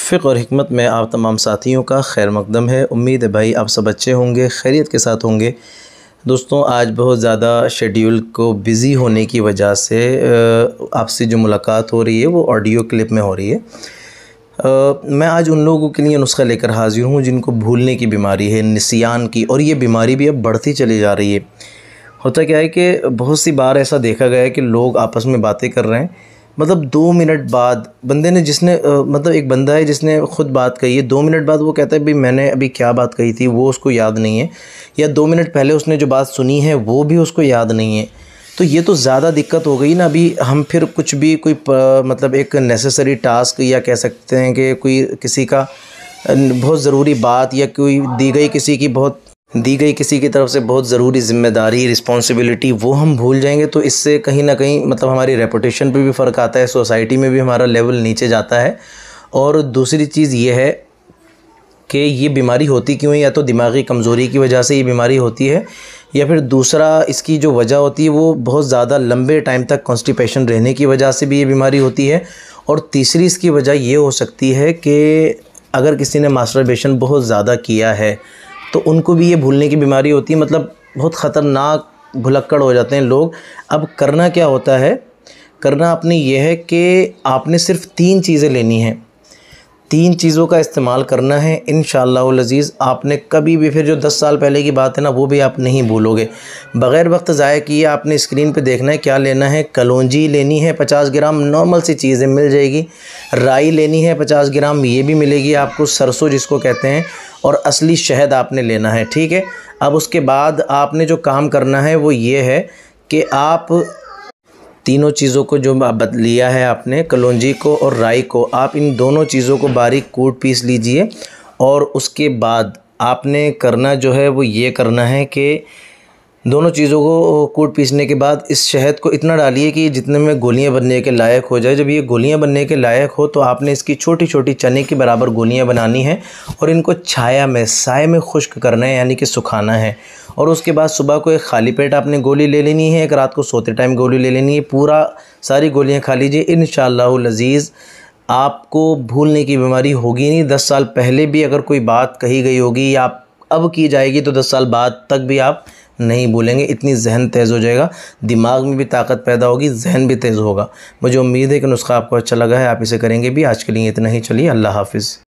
फ़िक़्ह और हिकमत में आप तमाम साथियों का खैर मक़दम है। उम्मीद है भाई आप सब अच्छे होंगे, खैरियत के साथ होंगे। दोस्तों आज बहुत ज़्यादा शेड्यूल को बिज़ी होने की वजह से आपसे जो मुलाकात हो रही है वो ऑडियो क्लिप में हो रही है। मैं आज उन लोगों के लिए नुस्ख़ा लेकर हाज़िर हूँ जिनको भूलने की बीमारी है, निसियान की, और ये बीमारी भी अब बढ़ती चली जा रही है। होता क्या है कि बहुत सी बार ऐसा देखा गया है कि लोग आपस में बातें कर रहे हैं, मतलब 2 मिनट बाद बंदे ने मतलब एक बंदा है जिसने ख़ुद बात कही है, 2 मिनट बाद वो कहता है भाई मैंने अभी क्या बात कही थी वो उसको याद नहीं है, या 2 मिनट पहले उसने जो बात सुनी है वो भी उसको याद नहीं है। तो ये तो ज़्यादा दिक्कत हो गई ना। अभी हम फिर कुछ भी मतलब एक नेसेसरी टास्क या कह सकते हैं कि कोई किसी का बहुत ज़रूरी बात या कोई दी गई किसी की तरफ से बहुत ज़रूरी ज़िम्मेदारी, रिस्पॉन्सिबिलिटी, वो हम भूल जाएंगे तो इससे कहीं ना कहीं मतलब हमारी रेपुटेशन पे भी फ़र्क आता है, सोसाइटी में भी हमारा लेवल नीचे जाता है। और दूसरी चीज़ ये है कि ये बीमारी होती क्यों है, या तो दिमागी कमज़ोरी की वजह से ये बीमारी होती है, या फिर दूसरा इसकी जो वजह होती है वो बहुत ज़्यादा लंबे टाइम तक कॉन्स्टिपेशन रहने की वजह से भी ये बीमारी होती है। और तीसरी इसकी वजह ये हो सकती है कि अगर किसी ने मास्टरबेशन बहुत ज़्यादा किया है तो उनको भी ये भूलने की बीमारी होती है। मतलब बहुत ख़तरनाक भुलक्कड़ हो जाते हैं लोग। अब करना क्या होता है, करना आपने ये है कि आपने सिर्फ़ 3 चीज़ें लेनी हैं, 3 चीज़ों का इस्तेमाल करना है। इंशाअल्लाहुल अज़ीज़ आपने कभी भी फिर जो 10 साल पहले की बात है ना वो भी आप नहीं भूलोगे। बग़ैर वक्त ज़ाया किए आपने स्क्रीन पे देखना है क्या लेना है। कलौंजी लेनी है 50 ग्राम, नॉर्मल सी चीज़ें मिल जाएगी। राई लेनी है 50 ग्राम, ये भी मिलेगी आपको, सरसों जिसको कहते हैं। और असली शहद आपने लेना है, ठीक है। अब उसके बाद आपने जो काम करना है वो ये है कि आप तीनों चीज़ों को जो लिया है आपने, कलौंजी को और राई को, आप इन दोनों चीज़ों को बारीक कूट पीस लीजिए। और उसके बाद आपने करना जो है वो ये करना है कि दोनों चीज़ों को कूट पीसने के बाद इस शहद को इतना डालिए कि जितने में गोलियां बनने के लायक हो जाए। जब ये गोलियां बनने के लायक हो तो आपने इसकी छोटी छोटी चने के बराबर गोलियां बनानी है और इनको छाया में, साए में खुश्क करना है, यानी कि सुखाना है। और उसके बाद सुबह को एक खाली पेट आपने गोली ले लेनी है, एक रात को सोते टाइम गोली ले लेनी है। पूरा सारी गोलियाँ खा लीजिए, इंशाअल्लाहुल अज़ीज़ आपको भूलने की बीमारी होगी नहीं। 10 साल पहले भी अगर कोई बात कही गई होगी या अब की जाएगी तो 10 साल बाद तक भी आप नहीं भूलेंगे। इतनी जहन तेज़ हो जाएगा, दिमाग में भी ताकत पैदा होगी, जहन भी तेज़ होगा। मुझे उम्मीद है कि नुस्खा आपको अच्छा लगा है, आप इसे करेंगे भी। आज के लिए इतना ही, चलिए अल्लाह हाफ़िज़।